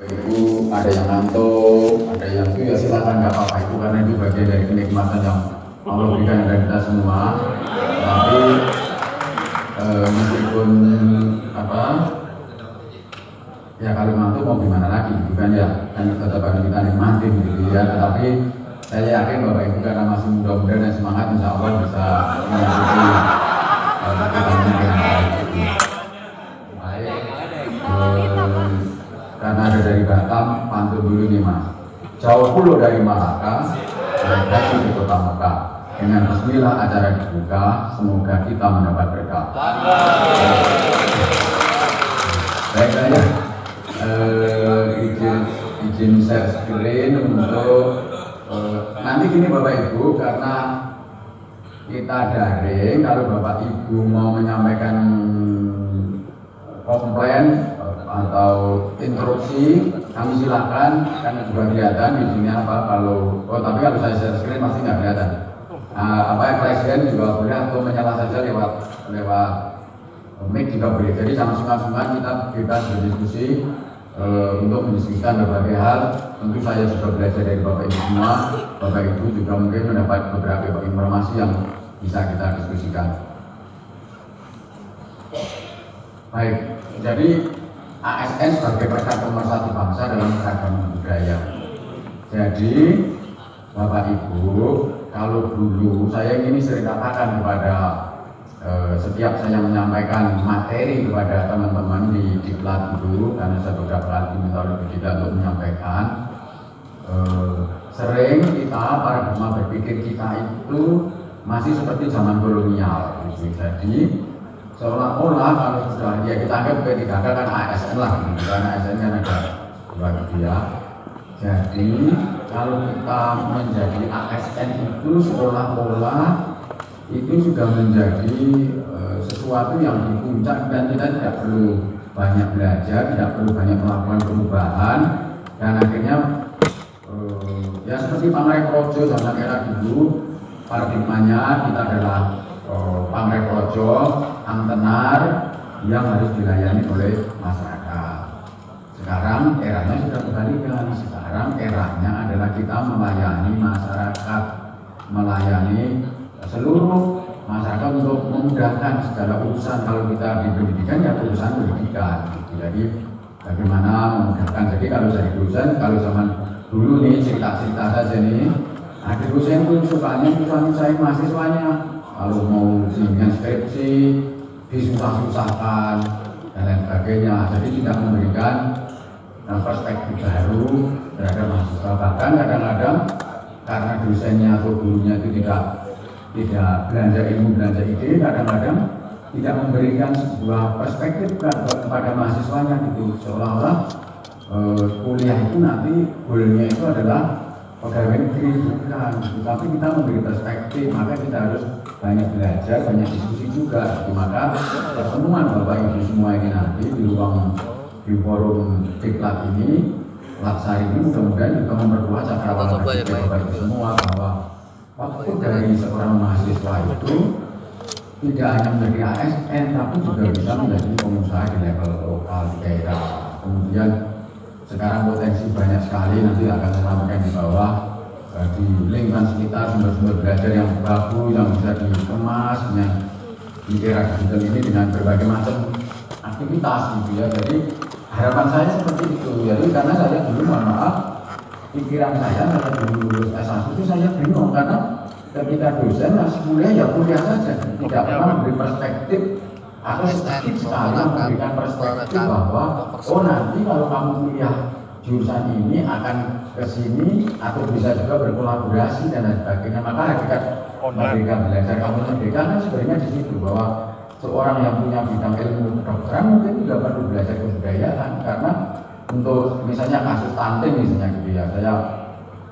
Ibu ada yang ngantuk, ada yang itu ya silakan, nggak apa-apa, itu karena itu bagian dari kenikmatan yang Allah berikan kepada kita semua. Tapi meskipun apa ya, kalau ngantuk mau gimana lagi, bukan ya, kan tetap harus kita nikmati gitu ya. Tetapi saya yakin Bapak Ibu karena masih muda-muda dan semangat, insya Allah bisa mengikuti pertandingan dengan baik. Karena ada dari Batam, pantun dulu nih Mas. Jauh pulau dari Malaka, berhasil di kota Mekah. Dengan bismillah acara dibuka, semoga kita mendapat berkah. Baik saya izin share screen untuk nanti gini Bapak Ibu, karena kita daring, kalau Bapak Ibu mau menyampaikan komplain atau interupsi, kami silakan, karena juga kelihatan di sini apa kalau tapi kalau saya share screen pasti nggak kelihatan. Presiden juga boleh, atau menyala saja lewat mic juga boleh. Jadi jangan sungkan-sungkan, kita bebas berdiskusi untuk mendiskusikan berbagai hal. Tentu saya juga belajar dari Bapak Ibu semua. Bapak Ibu juga mungkin mendapat beberapa informasi yang bisa kita diskusikan. Baik, jadi ASN sebagai perekat pemersatu bangsa dalam keragaman budaya. Jadi Bapak Ibu, kalau dulu saya ini sering katakan kepada setiap saya menyampaikan materi kepada teman-teman di diklat itu, karena saya beberapa kali diminta oleh kita untuk menyampaikan, sering kita paradigma berpikir kita itu masih seperti zaman kolonial gitu. Jadi seolah-olah kalau sudah ya kita anggap P3K kan ASN lah, karena ASN kan ada dua gitu ya. Jadi kalau kita menjadi ASN itu seolah-olah itu sudah menjadi sesuatu yang di puncak, dan kita tidak perlu banyak belajar, tidak perlu banyak melakukan perubahan, dan akhirnya ya seperti Pamrek Projo zaman era dulu, paradigmanya kita adalah Pamrek Projo, Angtenar yang harus dilayani oleh masyarakat. Sekarang eranya sudah kebalikan. Sekarang eranya adalah kita melayani masyarakat, melayani seluruh masyarakat untuk memudahkan segala urusan. Kalau kita di pendidikan ya urusan pendidikan. Jadi bagaimana memudahkan. Jadi kalau dari dosen, kalau zaman dulu nih cerita-cerita saja nih, ada dosen pun sukanya nyusahin mahasiswanya. Kalau mau bimbingan skripsi disusah-susahkan dan lain sebagainya. Jadi tidak memberikan perspektif baru terhadap mahasiswa. Bahkan kadang-kadang karena dosennya atau gurunya itu tidak belanja ilmu, belanja ide, kadang-kadang tidak memberikan sebuah perspektif kepada mahasiswanya gitu. Seolah-olah kuliah itu nanti goalnya itu adalah pegawai negeri, bukan. Tapi kita memberi perspektif, maka kita harus banyak belajar, banyak diskusi juga. Maka pertemuan Bapak Ibu semua ini nanti di forum diklat ini, Latsari ini mudah-mudahan juga memperkuat cakrawala Bapak Ibu semua, bahwa waktu dari seorang mahasiswa itu tidak hanya menjadi ASN, tapi juga bisa menjadi pengusaha di level lokal, di daerah. Kemudian sekarang potensi banyak sekali, nanti akan saya sampaikan di bawah, di lingkungan sekitar sumber-sumber belajar yang bagus yang bisa dikemas dengan di era digital ini dengan berbagai macam aktivitas gitu ya. Jadi harapan saya seperti itu. Jadi karena saya dulu, mohon maaf, pikiran saya dulu lulus S1 itu saya bingung, karena ketika dosen masih kuliah ya kuliah saja, tidak pernah memberi perspektif atau sedikit sekali memberikan perspektif bahwa nanti kalau kamu kuliah jurusan ini akan ke sini atau bisa juga berkolaborasi dan lain sebagainya. Maka hakikat mereka belajar kamu merdeka kan sebenarnya di situ, bahwa seorang yang punya bidang ilmu kedokteran mungkin juga perlu belajar kebudayaan, karena untuk misalnya kasus stunting misalnya gitu ya, saya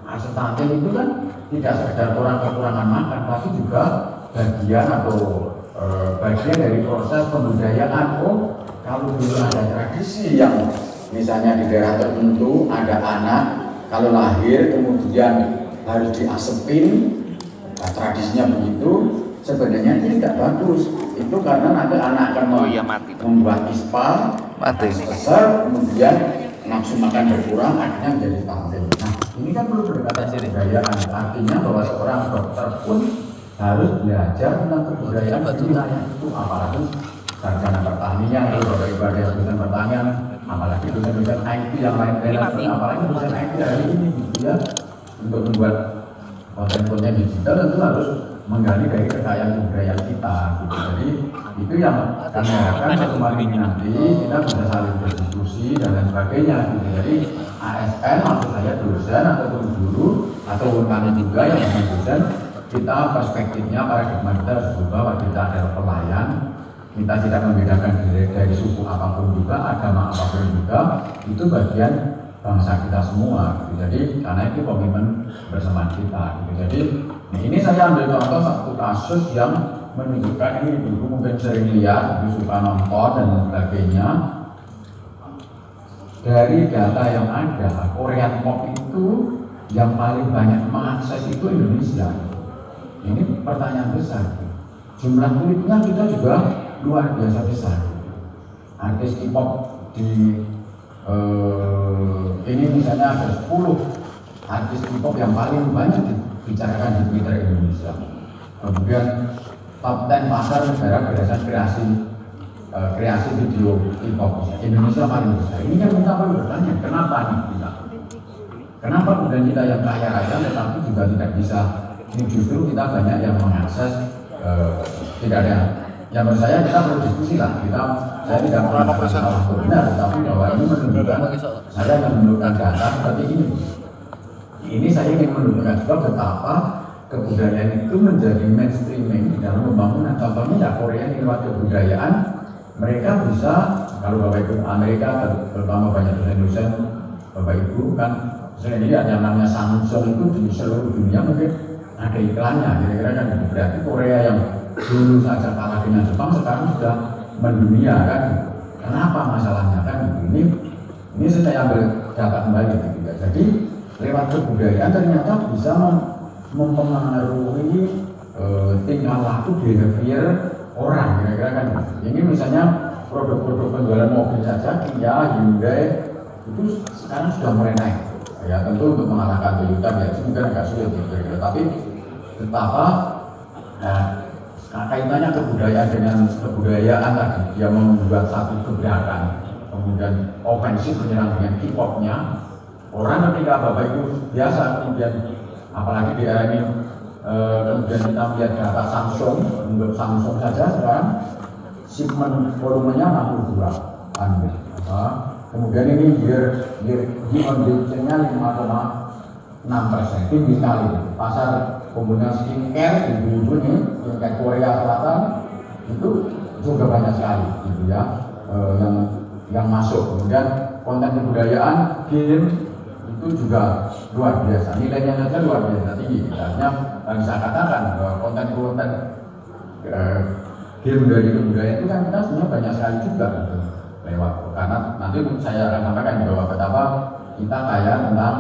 kasus stunting itu kan tidak sekedar orang kekurangan makan, tapi juga bagian atau bagian dari proses pembudayaan. Kalau dulu ada tradisi yang misalnya di daerah tertentu ada anak kalau lahir kemudian harus diasepin, tradisinya begitu, sebenarnya itu tidak bagus. Itu karena nanti anak akan membuat ispa besar, kemudian nafsu makan berkurang, akhirnya menjadi stunting. Nah, ini kan perlu pendekatan kebudayaan. Artinya bahwa seorang dokter pun harus belajar tentang kebudayaan di wilayah itu, apalagi sarjana pertanian, kalau Bapak Ibu ada dosen pertanian, apalagi dosen-dosen IT yang lain-lain, apalagi dosen IT hari ini gitu ya, untuk membuat konten-konten digital tentu harus menggali dari kekayaan kebudayaan kita gitu. Jadi itu yang kami harapkan suatu hari ini nanti kita bisa saling berdiskusi dan lain sebagainya gitu. Jadi ASN maksud saya dosen ataupun guru ataupun kami juga yang bukan dosen, kita perspektifnya paradigma kita harus berubah bahwa kita adalah pelayan. Kita tidak membedakan dari suku apapun juga, agama apapun juga, itu bagian bangsa kita semua gitu. Jadi karena itu komitmen bersama kita gitu. Jadi ini saya ambil contoh satu kasus yang menunjukkan, ini dulu mungkin sering lihat, dulu suka nonton dan sebagainya. Dari data yang ada, Korean Pop itu yang paling banyak mengakses itu Indonesia. Ini pertanyaan besar. Jumlah klipnya kita juga luar biasa besar. Artis K-pop di ini misalnya ada 10 artis K-pop yang paling banyak dibicarakan di Twitter Indonesia. Kemudian top 10 pasar negara berdasarkan kreasi video K-pop Indonesia paling besar. Ini kan kita perlu bertanya, kenapa nih kita? Kenapa kemudian kita yang kaya raya tetapi juga tidak bisa? Ini justru kita banyak yang mengakses tidak ada. Yang menurut saya kita perlu diskusi lah. Saya tidak pernah masalah benar, tapi bahwa ini menunjukkan, saya yang menunjukkan data seperti ini. Ini saya ingin menunjukkan juga betapa kebudayaan itu menjadi mainstreaming di dalam pembangunan. Contohnya ya Korea ini lewat kebudayaan, mereka bisa, kalau Bapak Ibu Amerika, terutama banyak dosen-dosen Bapak Ibu kan, saya lihat yang namanya Samsung itu di seluruh dunia mungkin ada iklannya, kira-kira kan berarti Korea yang dulu saja kalah dengan Jepang sekarang sudah mendunia kan. Kenapa masalahnya kan ini saya ambil data kembali gitu ya. Jadi lewat kebudayaan ternyata bisa mempengaruhi tingkah laku behavior orang, kira-kira kan. Ini misalnya produk-produk penjualan mobil saja, Kia, Hyundai itu sekarang sudah mulai naik. Ya tentu untuk mengalahkan Toyota ya itu mungkin agak sulit gitu, tapi betapa kaitannya kebudayaan dengan kebudayaan tadi, dia membuat satu gebrakan, kemudian ofensif menyerang dengan K-popnya. Orang ketika Bapak Ibu biasa, kemudian apalagi di era ini kemudian kita melihat data Samsung, untuk Samsung saja sekarang shipment volumenya 62 kemudian ini year-on-year-nya 5,6%, tinggi sekali. Pasar komponen skincare di bulu ini, skincare Korea Selatan itu juga banyak sekali gitu ya, yang masuk. Kemudian konten kebudayaan, game itu juga luar biasa, nilainya saja luar biasa tinggi. Artinya bisa katakan bahwa konten-konten game dari kebudayaan itu kan kita sebenarnya banyak sekali juga gitu, lewat. Karena nanti saya akan sampaikan bahwa betapa kita kaya tentang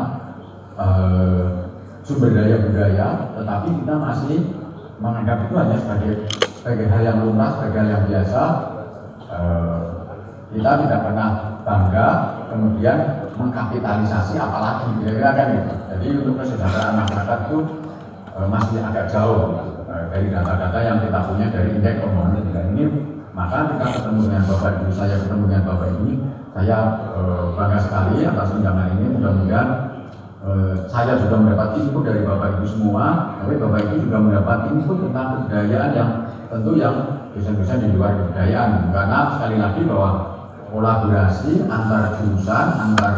sumber daya budaya, tetapi kita masih menganggap itu hanya sebagai hal yang lumrah, sebagai hal yang biasa. Kita tidak pernah bangga, kemudian mengkapitalisasi apalagi, kira-kira kan gitu. Jadi untuk kesejahteraan masyarakat itu masih agak jauh dari data-data yang kita punya dari indeks ekonomi ini. Maka kita ketemu dengan Bapak Ibu, saya ketemu dengan Bapak Ibu ini, saya bangga sekali atas undangan ini. Mudah-mudahan saya juga mendapat input dari Bapak Ibu semua, tapi Bapak Ibu juga mendapat input tentang kebudayaan yang tentu yang dosen-dosen di luar kebudayaan. Karena sekali lagi bahwa kolaborasi antar jurusan, antar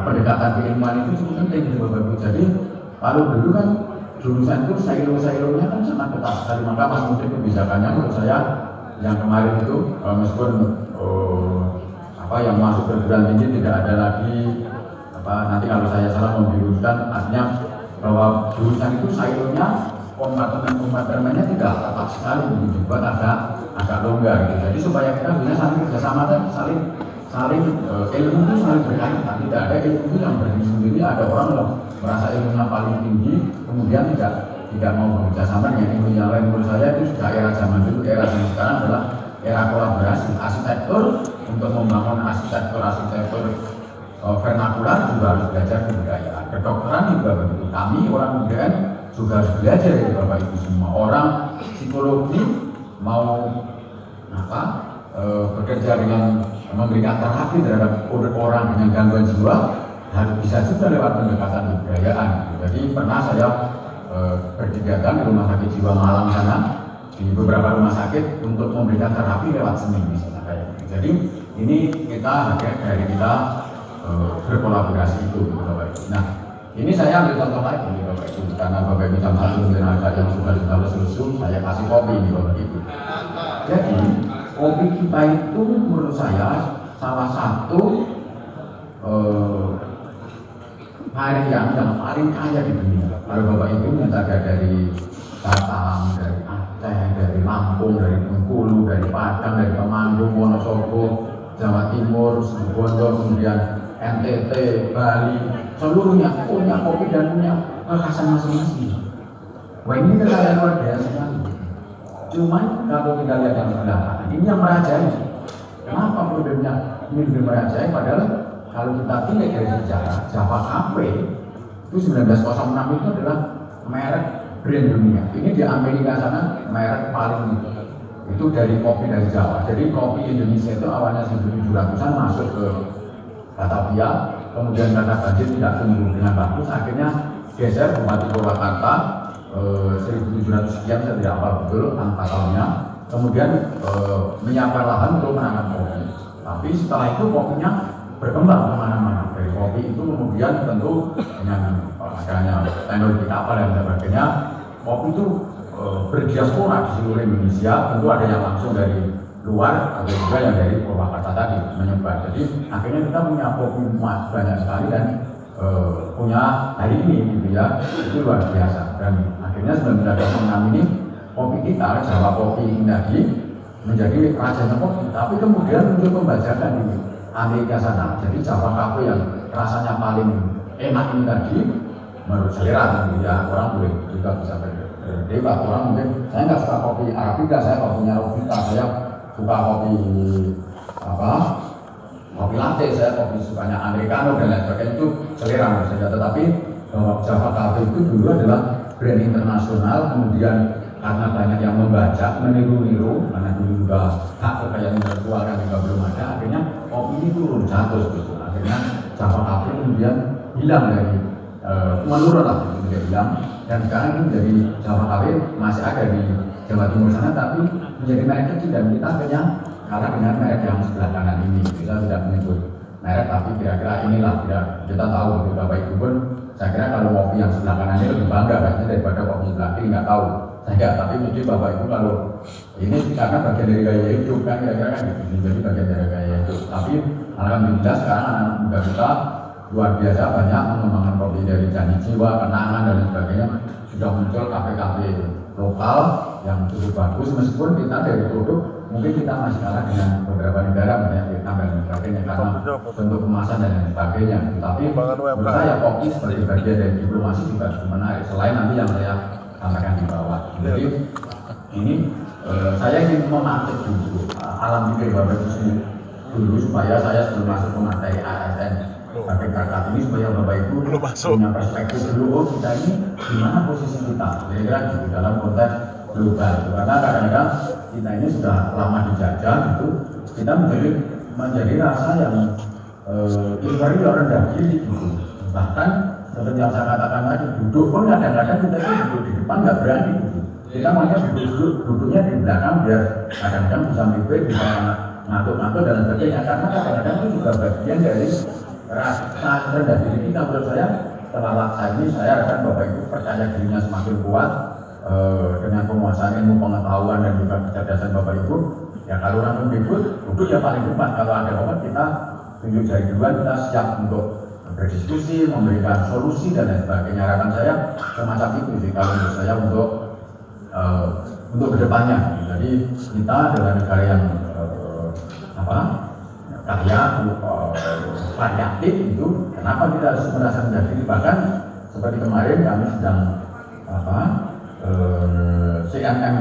pendekatan keilmuan itu cukup penting di Bapak Ibu. Jadi kalau dulu kan jurusan itu silo-silonya kan sangat ketat sekali. Maka Mas Menteri kebijakannya menurut saya yang kemarin itu meskipun yang masuk perguruan tinggi tidak ada lagi nanti kalau saya salah membilurkan, artinya bahwa jurusan itu silonya kompartemen-kompartemennya tidak ketat sekali, dibuat agak longgar gitu. Jadi supaya kita bisa saling kerjasama dan saling ilmu itu saling berkaitan. Tidak ada ilmu yang berdiri sendiri, ada orang yang merasa ilmunya paling tinggi kemudian tidak mau bekerja sama dengan ilmu yang lain. Menurut saya itu sudah era zaman dulu. Era zaman sekarang adalah era kolaborasi. Arsitektur untuk membangun arsitektur vernakular juga harus belajar kebudayaan. Kedokteran juga begitu. Kami orang UGM juga harus belajar dari Bapak Ibu semua. Orang psikologi mau bekerja dengan memberikan terapi terhadap orang dengan gangguan jiwa harus bisa juga lewat pendekatan kebudayaan. Jadi pernah saya berkegiatan di rumah sakit jiwa Malang sana, di beberapa rumah sakit untuk memberikan terapi lewat seni misalnya kayak gitu. Jadi ini kita dari kita berkolaborasi itu Bapak Ibu. Nah ini saya ambil contoh lagi Bapak Ibu, karena Bapak Ibu jam 1 dengan ada yang sudah selesai, saya kasih kopi ini Bapak Ibu. Jadi kopi kita itu menurut saya salah satu varian yang paling kaya di dunia. Kalau Bapak Ibu menjaga dari Batam, dari Aceh, dari Lampung, dari Bengkulu, dari Padang, dari Temanggung, Wonosobo, Jawa Timur, Situbondo, kemudian NTT, Bali, seluruhnya punya kopi dan punya kekhasan masing-masing. Wah ini kekayaan luar biasa sekali. Cuman kalau kita lihat yang sebelah kanan, ini yang merajai. Kenapa problemnya ini lebih merajai? Padahal kalau kita lihat dari sejarah, Java Cafe itu 1906 itu adalah merek brand dunia. Ini di Amerika sana merek paling itu dari kopi dari Jawa. Jadi kopi Indonesia itu awalnya 1700-an masuk ke Batavia, kemudian karena banjir tidak tumbuh dengan bagus, akhirnya geser Bupati Purwakarta 1700 sekian, saya tidak hafal betul angka tahunnya, kemudian menyiapkan lahan untuk menanam kopi. Tapi setelah itu kopinya berkembang kemana-mana. Dari kopi itu kemudian tentu dengan adanya teknologi kapal dan sebagainya, kopi itu berdiaspora di seluruh Indonesia. Tentu ada yang langsung dari luar, ada juga yang dari Purwakarta tadi menyebar. Jadi akhirnya kita punya kopi banyak sekali dan punya hari ini gitu ya, itu luar biasa. Dan akhirnya 1906 ini kopi kita, Jawa Kopi ini tadi menjadi rajanya kopi. Tapi kemudian muncul pembajakan di Amerika sana. Jadi Java Cafe yang rasanya paling enak ini tadi menurut selera tentu ya, orang boleh juga bisa berbeda. Orang mungkin saya nggak suka kopi Arabica, saya kopinya Robusta, saya suka kopi kopi latte, saya kopi sukanya Americano dan lain sebagainya, itu selera menurut saya. Tetapi Java Cafe itu dulu adalah brand internasional, kemudian karena banyak yang membaca, meniru-niru, karena dulu juga hak kekayaan intelektual kan juga belum ada, akhirnya kopi ini turun jatuh gitu. Akhirnya Java Cafe kemudian hilang dari menurun lah, menjadi hilang, dan sekarang itu menjadi Java Cafe masih ada di Jawa Timur sana, tapi menjadi merek kecil dan kita akhirnya kalah dengan merek yang sebelah kanan ini. Kita tidak menyebut merek, tapi kira-kira inilah kita tahu gitu. Bapak Ibu pun saya kira kalau kopi yang sebelah kanan ini lebih bangga kayaknya daripada kopi sebelah kiri, nggak tahu saya, tapi mungkin Bapak Ibu kalau ini karena bagian dari gaya hidup kan, kira-kira kan gitu, jadi bagian dari gaya hidup. Tapi alhamdulillah sekarang anak muda kita luar biasa banyak mengembangkan kopi dari janji jiwa, kenangan dan sebagainya. Sudah muncul kafe-kafe lokal yang cukup bagus, meskipun kita dari produk mungkin kita masih kalah dengan beberapa negara misalnya Vietnam dan sebagainya karena bentuk kemasan dan lain sebagainya. Tapi menurut saya kopi sebagai bagian dari diplomasi juga menarik, selain nanti yang saya sampaikan di bawah. Jadi ini saya ingin memancing dulu alam pikir Bapak Ibu dulu supaya saya sebelum masuk ke materi ASN pakai kakak ini, supaya Bapak Ibu punya perspektif dulu, oh kita ini gimana posisi kita kira-kira gitu dalam konteks global. Karena kadang-kadang kita ini sudah lama dijajah gitu, kita menjadi rasa yang inferior, rendah diri gitu. Bahkan seperti yang saya katakan tadi, duduk pun kadang-kadang kita itu duduk di depan nggak berani gitu. Kita maunya duduknya di belakang biar kadang-kadang bisa mimpi, bisa ngantuk-ngantuk dan sebagainya. Karena kadang-kadang itu juga bagian dari rasa rendah diri kita. Menurut saya setelah laksa ini saya akan Bapak Ibu percaya dirinya semakin kuat dengan penguasaan ilmu pengetahuan dan juga kecerdasan Bapak Ibu. Ya kalau orang ribut, duduk ya paling depan. Kalau ada obat kita tunjuk jari duluan, kita siap untuk berdiskusi, memberikan solusi dan lain sebagainya. Harapan saya semacam itu sih kalau menurut saya untuk kedepannya. Jadi kita adalah negara yang kaya, variatif itu. Kenapa kita harus merasa rendah diri? Bahkan seperti kemarin kami sedang CMM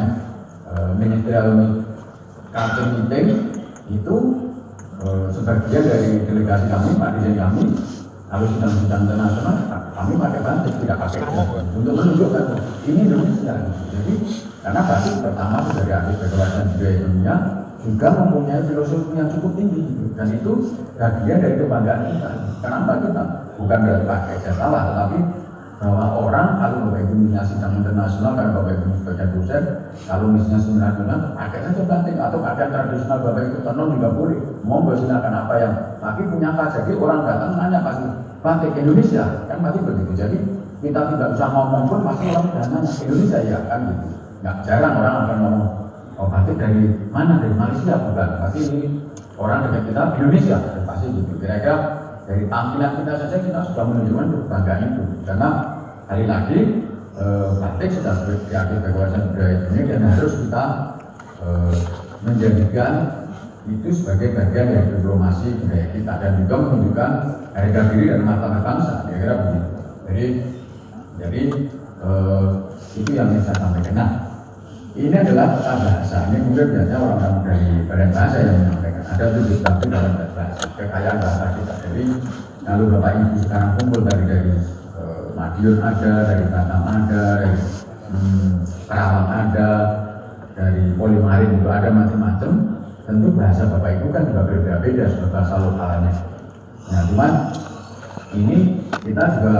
Ministerial Council Meeting itu sebagian dari delegasi kami, Pak Dirjen kami, kalau sidang-sidang internasional kami pakai batik, tidak pakai untuk menunjukkan ini Indonesia. Jadi karena batik pertama sebagai aktif kekeluargaan budaya dunia juga mempunyai filosofi yang cukup tinggi dan itu bagian dari kebanggaan kita. Kenapa kita bukan berarti pakai salah, tetapi bahwa orang kalau Bapak Ibu misalnya sidang internasional, kan Bapak Ibu sebagai dosen, kalau misalnya seminar pakai saja batik atau pakaian tradisional Bapak Ibu tenun juga boleh. Mau silakan apa yang tapi punya apa, jadi orang datang nanya pasti batik Indonesia, kan pasti begitu. Jadi kita tidak usah ngomong pun pasti orang sudah nanya Indonesia ya kan gitu. Nggak jarang orang akan ngomong oh batik dari mana, dari Malaysia, bukan, pasti ini orang dekat kita Indonesia, pasti gitu. Kira-kira dari tampilan kita saja kita sudah menunjukkan kebanggaan itu, karena sekali lagi batik sudah diakui kekuasaan budaya dunia dan harus kita menjadikan itu sebagai bagian dari diplomasi budaya kita dan juga menunjukkan harga diri dan martabat bangsa, kira-kira begitu. Jadi itu yang saya sampaikan. Nah, ini adalah peta bahasa. Ini mungkin biasanya orang-orang dari badan bahasa yang menyampaikan. Ada 7 tabel dalam bahasa, kekayaan bahasa kita. Jadi kalau Bapak Ibu sekarang kumpul dari Madiun ada, dari Batam ada, dari Karawang ada, dari Polimarin juga ada, macam-macam. Tentu bahasa Bapak Ibu kan juga berbeda-beda sebagai bahasa lokalnya. Nah, cuman ini kita juga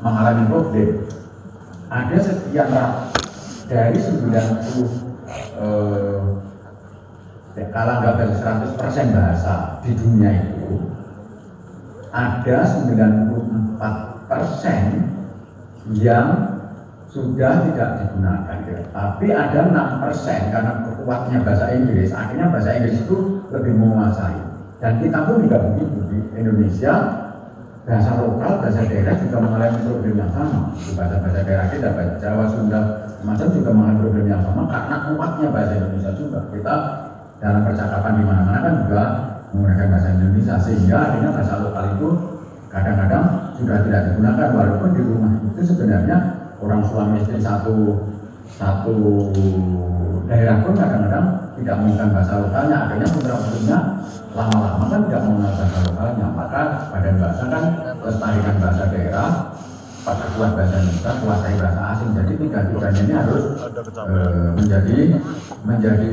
mengalami problem. Ada sekian dari 90 kalau nggak dari 100% bahasa di dunia itu ada 94% yang sudah tidak digunakan, tapi ada 6% karena kuatnya bahasa Inggris, akhirnya bahasa Inggris itu lebih menguasai. Dan kita pun juga begitu di Indonesia, bahasa lokal, bahasa daerah juga mengalami problem yang sama. Di bahasa daerah kita, bahasa Jawa, Sunda, macam juga mengalami problem yang sama karena kuatnya bahasa Indonesia juga. Kita dalam percakapan di mana-mana kan juga menggunakan bahasa Indonesia, sehingga akhirnya bahasa lokal itu kadang-kadang sudah tidak digunakan, walaupun di rumah itu sebenarnya orang suami istri satu daerah pun kadang-kadang tidak menggunakan bahasa lokalnya, akhirnya putra-putrinya lama-lama kan tidak menggunakan bahasa lokalnya. Maka badan bahasa kan lestarikan bahasa daerah, kuat bahasa Indonesia, kuasai bahasa asing. Jadi tiga-tiganya ini harus menjadi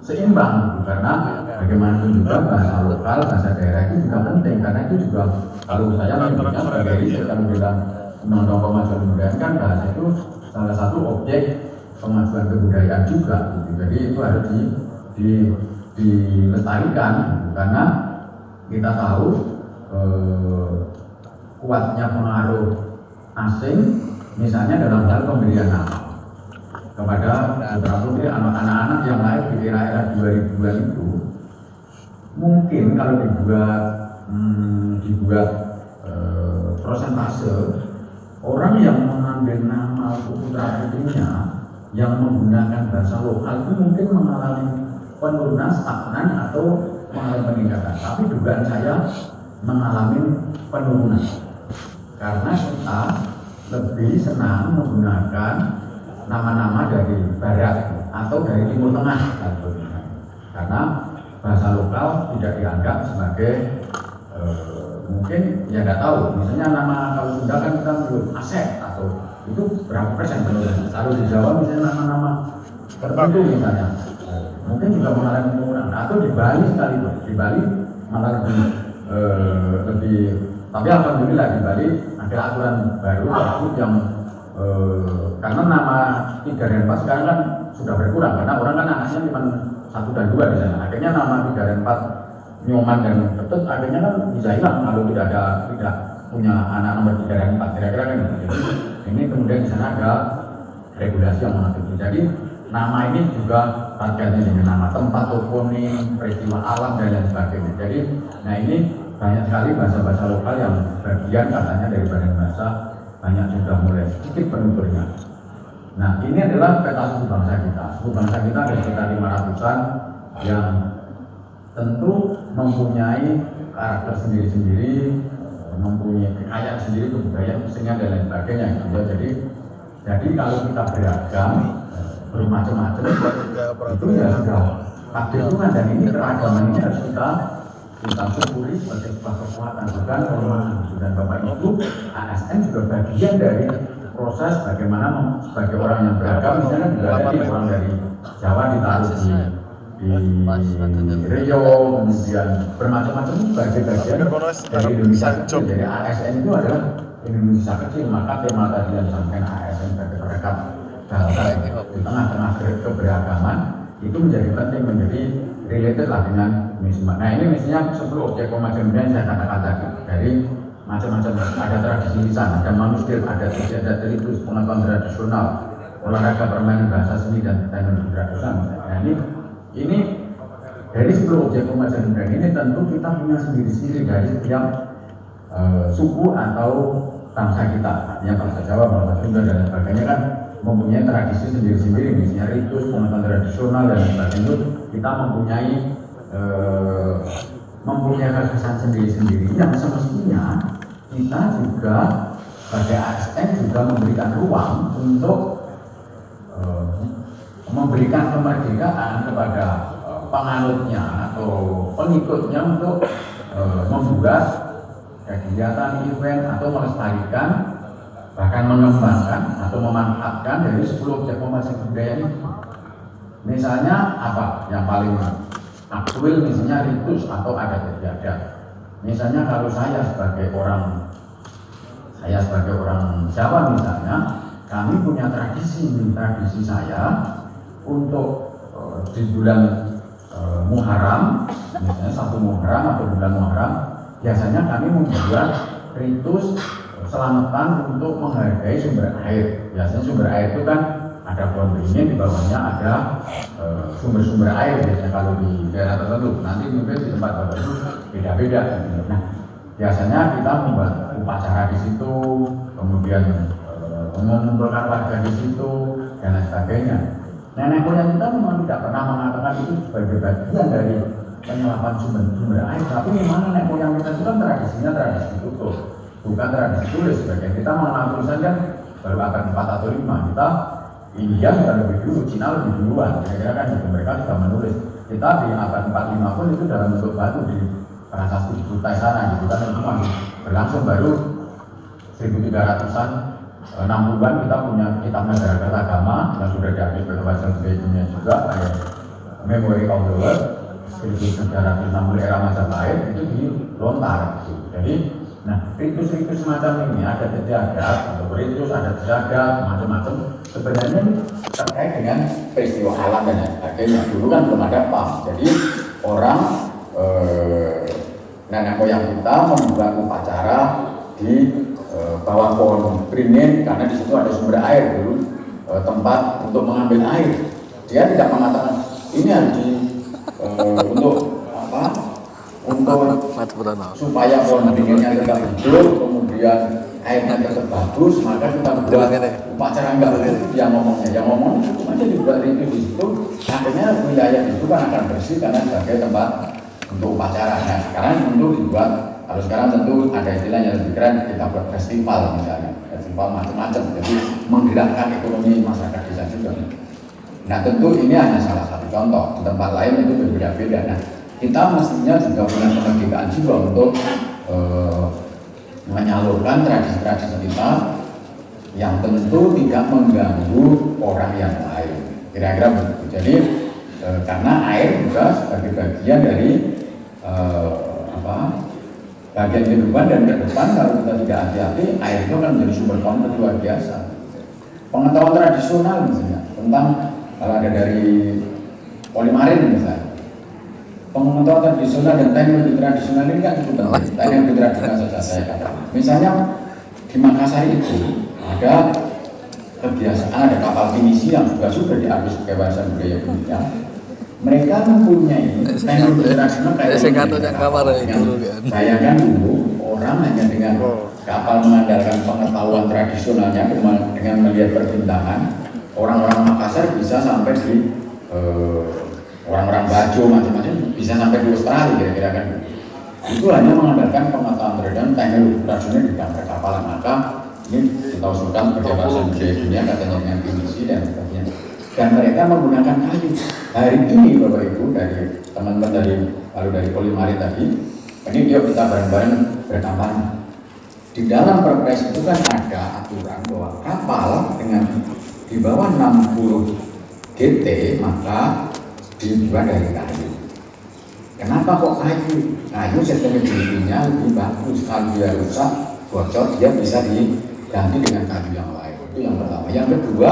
seimbang, karena bagaimanapun juga bahasa lokal, bahasa daerah itu juga penting, karena itu juga kalau saya menyebutnya sebagai riset yang bilang undang-undang kemajuan kebudayaan kan bahasa itu salah satu objek kemajuan kebudayaan juga gitu. Jadi itu harus dilestarikan gitu. Karena kita tahu kuatnya pengaruh asing misalnya dalam hal pemberian nama kepada putra-putri anak-anak yang lahir di era-era 2000-an itu, mungkin kalau dibuat prosentase orang yang mengambil nama putra-putrinya yang menggunakan bahasa lokal itu mungkin mengalami penurunan, stagnan atau mengalami peningkatan. Tapi dugaan saya mengalami penurunan karena kita lebih senang menggunakan nama-nama dari barat atau dari timur tengah, karena bahasa lokal tidak dianggap sebagai mungkin ya nggak tahu, misalnya nama kalau Sunda kan kita menyebut Asep atau itu berapa persen penurunan. Kalau di Jawa misalnya nama-nama tertentu misalnya mungkin juga mengalami penurunan, atau di Bali sekalipun, di Bali malah lebih tapi alhamdulillah di Bali ada aturan baru yang karena nama 3 dan 4 sekarang kan sudah berkurang, karena orang kan anaknya cuma 1 dan 2 di sana. Akhirnya nama 3 dan 4 Nyoman dan Ketut akhirnya kan bisa hilang kalau tidak punya anak nomor 3 dan 4, kira-kira kan gitu. Jadi ini kemudian di sana ada regulasi yang mengatur. Jadi nama ini juga terkait dengan nama tempat, toponim, peristiwa alam dan lain sebagainya. Jadi nah ini banyak sekali bahasa-bahasa lokal yang bagian katanya dari badan bahasa banyak sudah mulai sedikit penuturnya. Nah ini adalah peta suku bangsa kita. Suku bangsa kita ada sekitar 500-an yang tentu mempunyai karakter sendiri-sendiri, mempunyai kekayaan sendiri, kebudayaan, kesenian dan lain sebagainya gitu ya. Jadi kalau kita beragam, bermacam-macam itu ya sudah takdir Tuhan, dan ini keragaman ini harus kita kita syukuri sebagai sebuah kekuatan, bukan kelemahan. Dan Bapak Ibu, ASN juga bagian dari proses bagaimana sebagai orang yang beragam, misalnya juga ada orang dari Jawa ditaruh di Rio, kemudian bermacam-macam sebagai bagian dari Indonesia kecil. Jadi ASN itu adalah Indonesia kecil, maka tema tadi yang disampaikan ASN sebagai perekat bangsa di tengah-tengah keberagaman itu menjadi penting, menjadi related lah dengan misi. Nah ini misinya 10 objek pemajuan yang saya katakan tadi, dari macam-macam, ada tradisi lisan, ada manuskrip, ada ritus, pengetahuan tradisional, olahraga, permainan, bahasa seni dan teknologi tradisional. Nah ini dari 10 objek pemajuan ini tentu kita punya sendiri-sendiri dari setiap suku atau bangsa kita, artinya bangsa Jawa, bangsa Sunda dan sebagainya kan mempunyai tradisi sendiri-sendiri, misalnya ritus, pengetahuan tradisional dan sebagainya. Kita mempunyai kesan sendiri-sendiri yang semestinya kita juga sebagai ASN juga memberikan ruang untuk memberikan kemerdekaan kepada penganutnya atau pengikutnya untuk membuat kegiatan, event atau melestarikan, bahkan mengembangkan atau memanfaatkan dari 10 objek pemajuan budaya ini. Misalnya apa yang paling aktual, misalnya ritus atau adat istiadat. Misalnya kalau saya sebagai orang Jawa misalnya, kami punya tradisi saya untuk di bulan Muharram, misalnya 1 Muharram atau bulan Muharram, biasanya kami membuat ritus selamatan untuk menghargai sumber air. Biasanya sumber air itu kan ada pohon beringin, di bawahnya ada sumber-sumber air biasanya kalau di daerah tertentu. Nanti mungkin di tempat bapak itu beda-beda. Nah, biasanya kita membuat upacara di situ, kemudian mengumpulkan warga di situ dan lain sebagainya. Nenek moyang kita memang tidak pernah mengatakan itu sebagai bagian dari penyelapan sumber air, tapi memang nenek moyang kita itu kan tradisinya tradisi tutur, bukan tradisi tulis. Sebagian kita mengenal tulisan kan baru abad 4 atau 5. Kita India sudah lebih dulu, Cina lebih duluan, kira-kira kan gitu. Mereka sudah menulis. Kita di abad 4-5 pun itu dalam bentuk batu di prasasti Kutai sana gitu kan, itu masih berlangsung baru 1300-an 60-an kita punya kitab negara agama yang sudah diambil berbagai dunia juga, kayak Memory of the World 1760 era Majapahit itu dilontar gitu. Jadi nah ritus-ritus semacam ini, ada jagat atau ritus, ada jagat macam-macam, sebenarnya terkait dengan peristiwa alam dan sebagainya. Dulu kan belum ada PAM, jadi orang nenek moyang kita membuat upacara di bawah pohon beringin karena di situ ada sumber air dulu, tempat untuk mengambil air. Dia tidak mengatakan ini harus untuk apa? Untuk supaya pohon beringinnya tetap hidup, kemudian airnya tetap bagus, maka kita buat upacara. Enggak begitu dia ngomongnya. Yang ngomong cuma jadi buat ritus di situ, akhirnya wilayah itu kan akan bersih karena sebagai tempat untuk upacara. Nah sekarang untuk dibuat, kalau sekarang tentu ada istilah yang lebih keren, kita buat festival misalnya, festival macam-macam, jadi menggerakkan ekonomi masyarakat desa juga. Nah tentu ini hanya salah satu contoh, di tempat lain itu berbeda-beda. Nah kita mestinya juga punya kemerdekaan juga untuk menyalurkan tradisi-tradisi kita yang tentu tidak mengganggu orang yang lain, kira-kira begitu. Jadi karena air juga sebagai bagian dari bagian kehidupan, dan ke depan kalau kita tidak hati-hati, air itu akan menjadi sumber konflik luar biasa. Pengetahuan tradisional misalnya tentang, kalau ada dari Polimarin misalnya, pengetahuan tradisional dan teknologi tradisional ini kan cukup penting. Teknologi tradisional saja saya katakan. Misalnya di Makassar itu ada kebiasaan, ada kapal pinisi yang sudah diakui sebagai warisan budaya dunia. Mereka mempunyai teknologi tradisional kayak bayangkan dulu orang hanya dengan kapal mengandalkan pengetahuan tradisionalnya dengan melihat perbintangan, orang-orang Makassar bisa sampai di orang-orang Bajo macam-macam bisa sampai di Australia kira-kira kan. Itu hanya mengandalkan pengetahuan tradisional, teknologi tradisional di dalam perkapalan. Maka ini kita usulkan sebagai warisan budaya dunia katanya dengan pinisi dan sebagainya. Dan mereka menggunakan kayu. Hari ini Bapak Ibu dari teman-teman dari Polimarin tadi, Ini yuk kita bareng-bareng berkampanye. Di dalam Perpres itu kan ada aturan bahwa kapal dengan di bawah 60 GT maka dibuat dari kayu. Kenapa kok kayu? Kayu sustainability-nya lebih bagus. Kalau dia rusak, bocor, dia bisa diganti dengan kayu yang lain. Itu yang pertama. Yang kedua,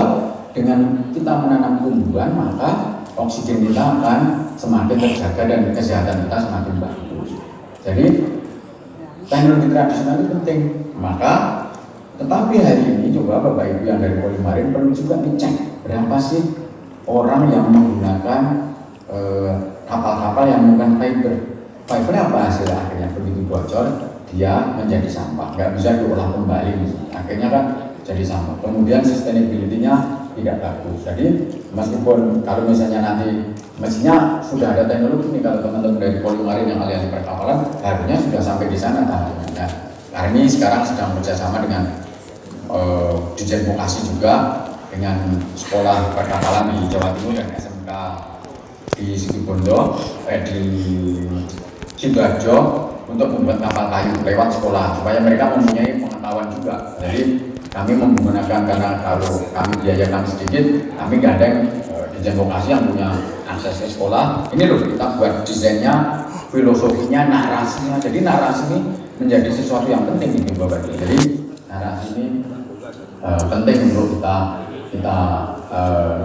dengan kita menanam tumbuhan maka oksigen kita akan semakin terjaga dan kesehatan kita semakin bagus. Jadi teknologi tradisional itu penting. Maka tetapi hari ini coba Bapak Ibu yang dari Polimarin perlu juga dicek berapa sih orang yang menggunakan kapal-kapal yang menggunakan fiber. Fiber apa hasil akhirnya? Begitu bocor dia menjadi sampah, nggak bisa diolah kembali misalnya. Akhirnya kan jadi sampah. Kemudian sustainability-nya tidak bagus. Jadi meskipun kalau misalnya nanti mestinya sudah ada teknologi nih, kalau teman-teman dari Polimarin yang ahli-ahli perkapalan harusnya sudah sampai di sana tahapnya. Nah ini sekarang sedang bekerjasama dengan Dirjen Vokasi juga dengan sekolah perkapalan di Jawa Timur dan SMK di Situbondo, di Sidoarjo untuk membuat kapal kayu lewat sekolah supaya mereka mempunyai pengetahuan juga. Jadi kami menggunakan, karena kalau kami biayakan sedikit, kami gandeng Dirjen Vokasi yang punya akses ke sekolah. Ini loh kita buat desainnya, filosofinya, narasinya. Jadi narasi ini menjadi sesuatu yang penting di Bapak Ibu. Jadi narasi ini penting untuk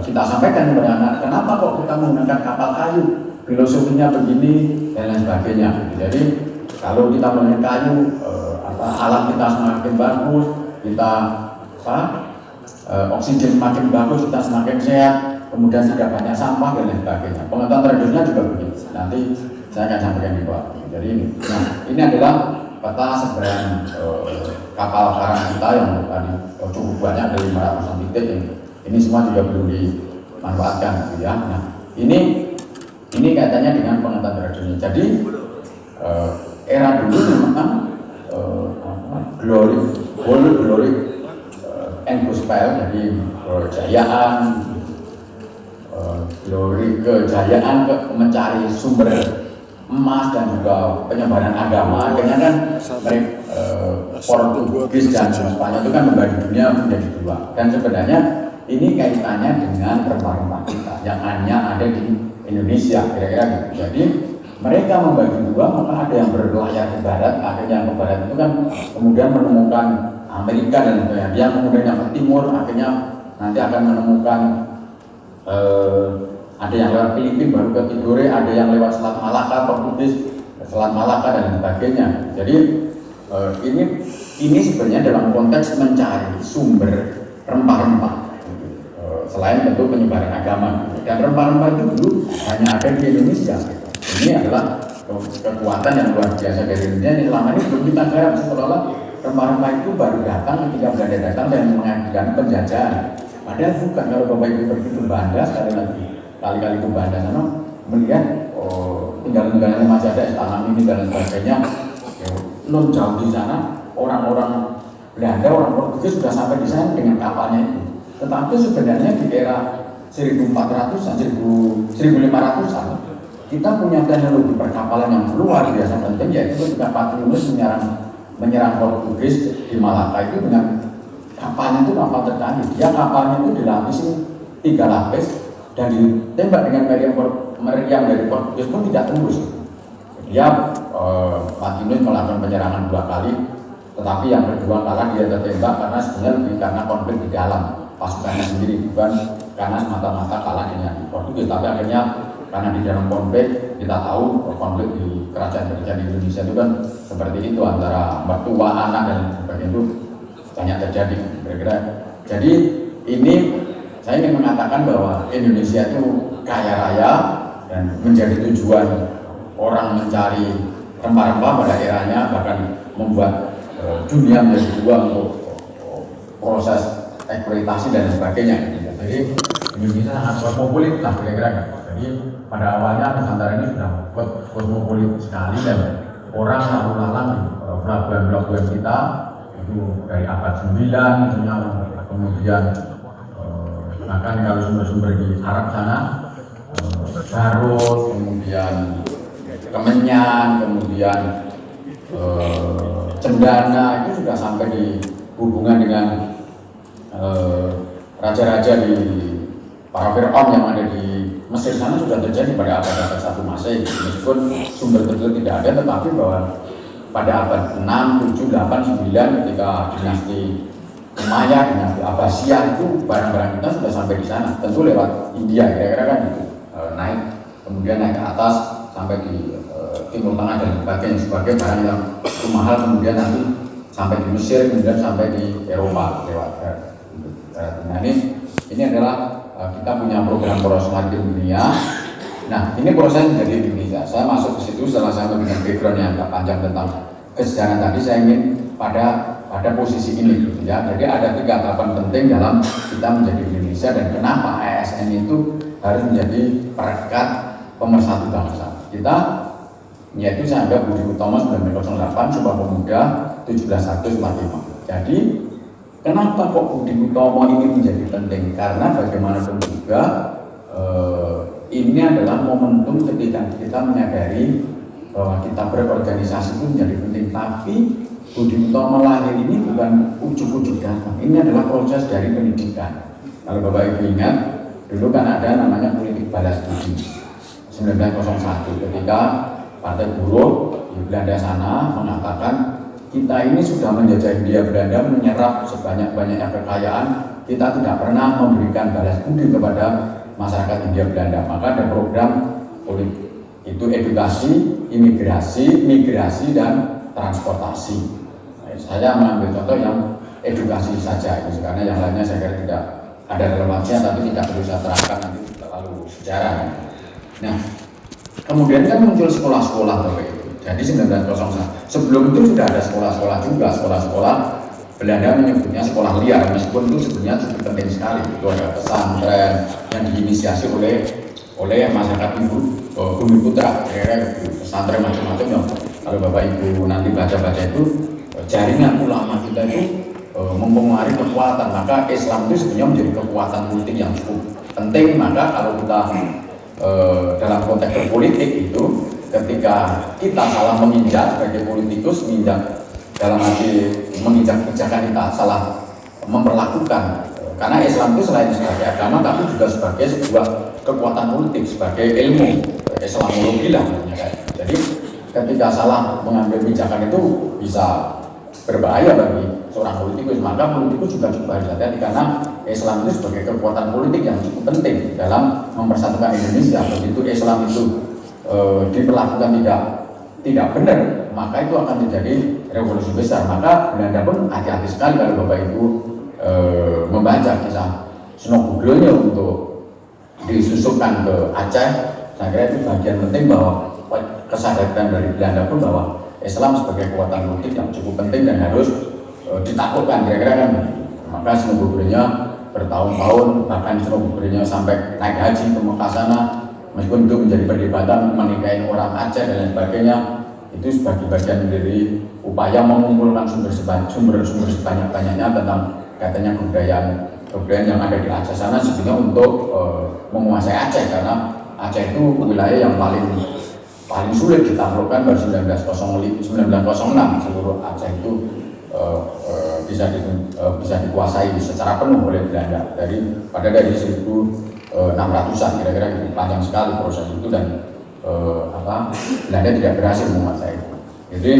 kita sampaikan kepada anak. Kenapa kok kita menggunakan kapal kayu? Filosofinya begini dan lain sebagainya. Jadi kalau kita menggunakan kayu, alat kita semakin bagus, kita oksigen semakin bagus, kita semakin sehat, kemudian tidak banyak sampah dan lain sebagainya. Pengetahuan tradisional juga begitu. Nanti saya akan sampaikan di bawah. Jadi ini adalah peta sebaran kapal karang kita yang tadi cukup banyak, dari 500 titik. Ini semua juga belum dimanfaatkan, gitu ya. Nah, ini kaitannya dengan pengetahuan tradisional. Jadi era dulu memang glory and gospel, jadi kejayaan, glory kejayaan mencari sumber emas dan juga penyebaran agama. Akhirnya kan Portugis dan Spanyol itu kan membagi dunia menjadi dua. Dan sebenarnya ini kaitannya dengan rempah-rempah kita yang hanya ada di Indonesia, kira-kira gitu. Jadi mereka membagi dua, maka ada yang berlayar ke barat. Akhirnya yang ke barat itu kan kemudian menemukan Amerika dan sebagainya. Dia kemudian yang ke timur, akhirnya nanti akan menemukan ada yang lewat Filipina baru ke Tidore, ada yang lewat Selat Malaka, Portugis, Selat Malaka dan sebagainya. Jadi ini sebenarnya dalam konteks mencari sumber rempah-rempah, selain tentu penyebaran agama. Dan rempah-rempah itu dulu hanya ada di Indonesia. Ini adalah kekuatan yang luar biasa dari Indonesia. Ini selama ini belum kita garap, seolah-olah rempah-rempah itu baru datang ketika Belanda datang dan mengajukan penjajahan. Padahal bukan. Kalau Bapak Ibu pergi ke Banda kali-kali ke Banda sana melihat tinggalan-tinggalan masih ada istana ini dan sebagainya. Non jauh di sana orang-orang Belanda, orang Portugis sudah sampai di sana dengan kapalnya itu. Tetapi sebenarnya di era 1400-an, 1500-an kita punya teknologi perkapalan yang luar biasa penting, yaitu ketika Patriomus menyerang Portugis di Malaka itu dengan kapalnya itu kapal tercanggih. Dia kapalnya itu dilapisi 3 lapis dan ditembak dengan meriam dari Portugis pun tidak tembus. Dia Patriomus melakukan penyerangan 2 kali, tetapi yang kedua kalah, dia tertembak karena sebenarnya lebih karena konflik di dalam pasukannya sendiri, bukan karena semata-mata kalah dengan Portugis. Tapi akhirnya karena di dalam konflik, kita tahu konflik di kerajaan-kerajaan Indonesia itu kan seperti itu, antara mertua, anak dan sebagainya itu banyak terjadi, kira-kira. Jadi ini saya ingin mengatakan bahwa Indonesia itu kaya raya dan menjadi tujuan orang mencari rempah-rempah pada eranya, bahkan membuat dunia menjadi dua untuk proses eksploitasi dan sebagainya. Jadi Indonesia sangat kosmopolit lah, kira-kira. Jadi pada awalnya Nusantara ini sudah kosmopolit sekali dan orang lalu lalang di pelabuhan-pelabuhan kita itu dari abad 9 misalnya, kemudian bahkan kalau sumber-sumber di Arab sana, Garut, kemudian Kemenyan, kemudian cendana itu sudah sampai di hubungan dengan raja-raja di para Fir'aun yang ada di Mesir sana sudah terjadi pada abad 1 Masehi. Meskipun sumber tertentu tidak ada, tetapi bahwa pada abad 6, 7, 8, 9 ketika dinasti Umayyah, dinasti Abbasiyah itu barang-barang kita sudah sampai di sana. Tentu lewat India kira-kira kan gitu. Naik kemudian naik ke atas sampai di Timur Tengah dan sebagainya sebagai barang yang mahal, kemudian nanti sampai di Mesir, kemudian sampai di Eropa lewat nah ini adalah kita punya program poros maritim dunia. Nah, ini proses menjadi Indonesia. Saya masuk ke situ setelah saya memberikan background yang agak panjang tentang kesejarah tadi. Saya ingin pada posisi ini, gitu ya. Jadi ada 3 tahapan penting dalam kita menjadi Indonesia dan kenapa ASN itu harus menjadi perekat pemersatu bangsa. Kita, yaitu saya anggap Budi Utomo 1908, Sumpah Pemuda 17 Agustus 45. Jadi kenapa kok Budi Utomo ini menjadi penting? Karena bagaimanapun juga ini adalah momentum ketika kita menyadari bahwa kita berorganisasi itu menjadi penting. Tapi Budi Utomo lahir ini bukan ujuk-ujuk datang. Ini adalah proses dari pendidikan. Kalau Bapak Ibu ingat, dulu kan ada namanya politik balas budi 1901 ketika Partai Buruh di Belanda sana mengatakan kita ini sudah menjajah Hindia Belanda, menyerap sebanyak-banyaknya kekayaan, kita tidak pernah memberikan balas budi kepada masyarakat Hindia Belanda. Maka ada program politik itu edukasi, imigrasi, migrasi, dan transportasi. Nah, saya mengambil contoh yang edukasi saja itu, karena yang lainnya saya kira tidak ada relevansinya, tapi tidak perlu saya terangkan nanti terlalu sejarah. Nah, kemudian kan muncul sekolah-sekolah itu. Jadi 1901 sebelum itu sudah ada sekolah-sekolah juga, sekolah-sekolah Belanda menyebutnya sekolah liar, meskipun itu sebenarnya cukup penting sekali. Itu ada pesantren yang diinisiasi oleh masyarakat Bumi Putra, pesantren macam-macam yang kalau Bapak Ibu nanti baca-baca itu jaringan ulama kita itu mempengaruhi kekuatan. Maka Islam itu sebenarnya menjadi kekuatan politik yang cukup penting. Maka kalau kita dalam konteks berpolitik itu, ketika kita salah menginjak sebagai politikus, menginjak dalam arti menginjak kebijakan, kita salah memperlakukan, karena Islam itu selain sebagai agama tapi juga sebagai sebuah kekuatan politik, sebagai ilmu Islamologi lah. Jadi ketika salah mengambil kebijakan itu bisa berbahaya bagi seorang politikus. Maka politikus juga cukup hati-hati karena Islam itu sebagai kekuatan politik yang cukup penting dalam mempersatukan Indonesia. Begitu Islam itu diperlakukan tidak benar, maka itu akan terjadi revolusi besar. Maka Belanda pun hati-hati sekali kalau Bapak Ibu membaca kisah Snobuglonya untuk disusupkan ke Aceh. Saya kira itu bagian penting bahwa kesadaran dari Belanda pun bahwa Islam sebagai kekuatan politik yang cukup penting dan harus ditaklukkan, kira-kira kan. Maka Snobuglonya bertahun-tahun, bahkan Snobuglonya sampai naik haji ke Mekah sana. Meskipun itu menjadi perdebatan menikahi orang Aceh dan lain sebagainya, itu sebagai bagian dari upaya mengumpulkan sumber sebanyak-banyaknya tentang katanya kebudayaan yang ada di Aceh sana sebenarnya untuk menguasai Aceh, karena Aceh itu wilayah yang paling sulit ditaklukkan pada 1906. Seluruh Aceh itu bisa dikuasai secara penuh oleh Belanda dari 1600-an kira-kira gitu. Panjang sekali proses itu dan Belanda tidak berhasil menguasai itu. Jadi,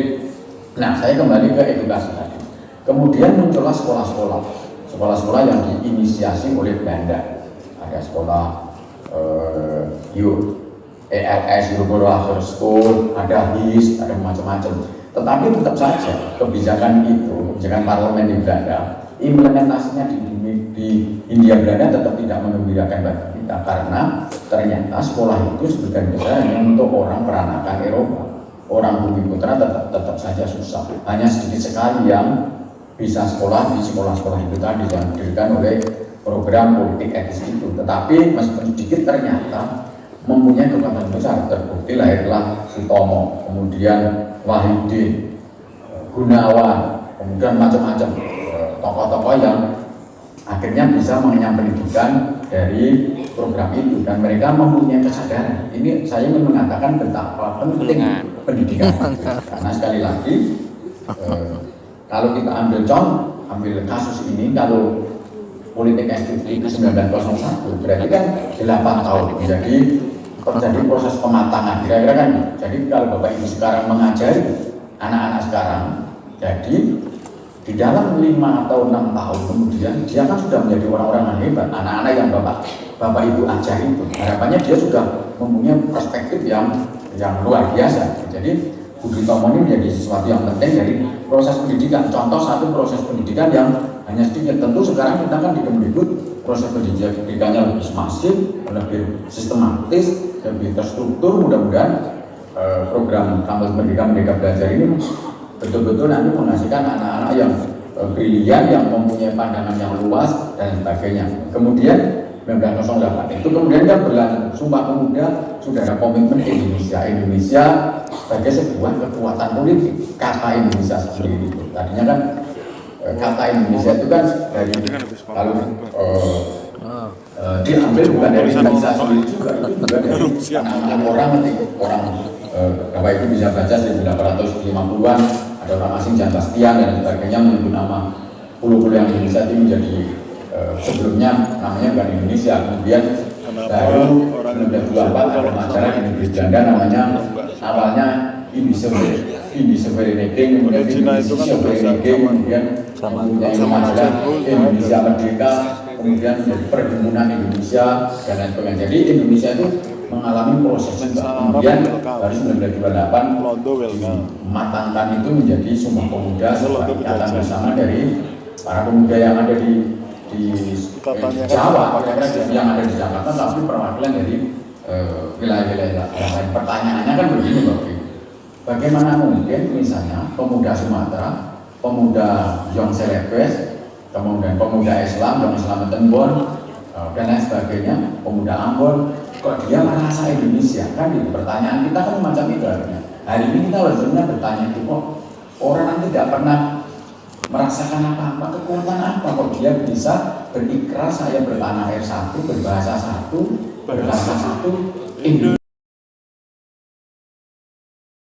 nah saya kembali ke edukasi tadi. Kemudian muncullah sekolah-sekolah yang diinisiasi oleh Belanda. Ada sekolah ELS, European School, ada HIS, ada macam-macam. Tetapi tetap saja kebijakan parlemen di Belanda, implementasinya di Hindia Belanda tetap tidak menggembirakan bagi kita, karena ternyata sekolah itu sebagian besar hanya untuk orang peranakan Eropa. Orang Bumi Putra tetap saja susah. Hanya sedikit sekali yang bisa sekolah di sekolah-sekolah itu tadi yang diberikan oleh program politik etis itu. Tetapi meskipun sedikit ternyata mempunyai kekuatan besar. Terbukti lahirlah Sutomo, kemudian Wahidin, Gunawan, kemudian macam-macam tokoh-tokoh yang akhirnya bisa mengenyam pendidikan dari program itu, dan mereka mempunyai kesadaran. Ini saya ingin mengatakan betapa penting pendidikan, karena sekali lagi Kalau kita ambil kasus ini, kalau politik ekstrim 1901 berarti kan 8 tahun menjadi terjadi proses pematangan kira-kira kan. Jadi kalau Bapak Ibu sekarang mengajari anak-anak sekarang, jadi di dalam 5 atau 6 tahun kemudian dia kan sudah menjadi orang-orang yang hebat. Anak-anak yang Bapak Ibu ajari itu harapannya dia sudah mempunyai perspektif yang luar biasa. Jadi Budi Utomo ini menjadi sesuatu yang penting dari proses pendidikan. Contoh satu proses pendidikan yang hanya sedikit. Tentu sekarang kita kan di Kemdikbud proses pendidikannya lebih masif, lebih sistematis, lebih terstruktur. Mudah-mudahan program kampus pendidikan Merdeka Belajar ini betul-betul nanti menghasilkan anak-anak yang brilian, yang mempunyai pandangan yang luas dan sebagainya. Kemudian 1908 itu kemudian kan berlanjut Sumpah Pemuda, sudah ada komitmen Indonesia sebagai sebuah kekuatan politik. Kata Indonesia sendiri itu tadinya kan kata Indonesia itu kan dari kalau diambil bukan dari Indonesia sendiri juga, itu juga dari anak-anak orang Bapak Ibu bisa baca 1850-an ada orang asing Jan Bastian dan sebagainya menyebut nama pulau-pulau yang Indonesia itu menjadi sebelumnya namanya bukan Indonesia. Kemudian baru 1924 ada masyarakat di negeri Belanda namanya awalnya Indiseverineke, kemudian Indiseverineke, kemudian mempunyai majalah Indonesia Merdeka, kemudian menjadi Perhimpunan Indonesia dan lain sebagainya. Jadi Indonesia itu mengalami proses kemudian baru 1928 mematangkan itu menjadi Sumpah Pemuda sebagai ikatan bersama dari para pemuda yang ada di Jawa, yang ada di Jakarta, tapi perwakilan dari wilayah-wilayah lain. Pertanyaannya kan begini, Bapak. Bagaimana mungkin misalnya pemuda Sumatera, pemuda Yong Selebes, kemudian pemuda Islam, Yong Islam Tembon, dan lain sebagainya, pemuda Ambon, kok dia merasa Indonesia? Kan itu pertanyaan kita kan macam itu artinya. Hari ini kita harusnya bertanya itu kok orang tidak pernah merasakan apa-apa, kekuatan apa kok dia bisa berikrar saya bertanah air satu, berbahasa satu, berbahasa satu, Indonesia.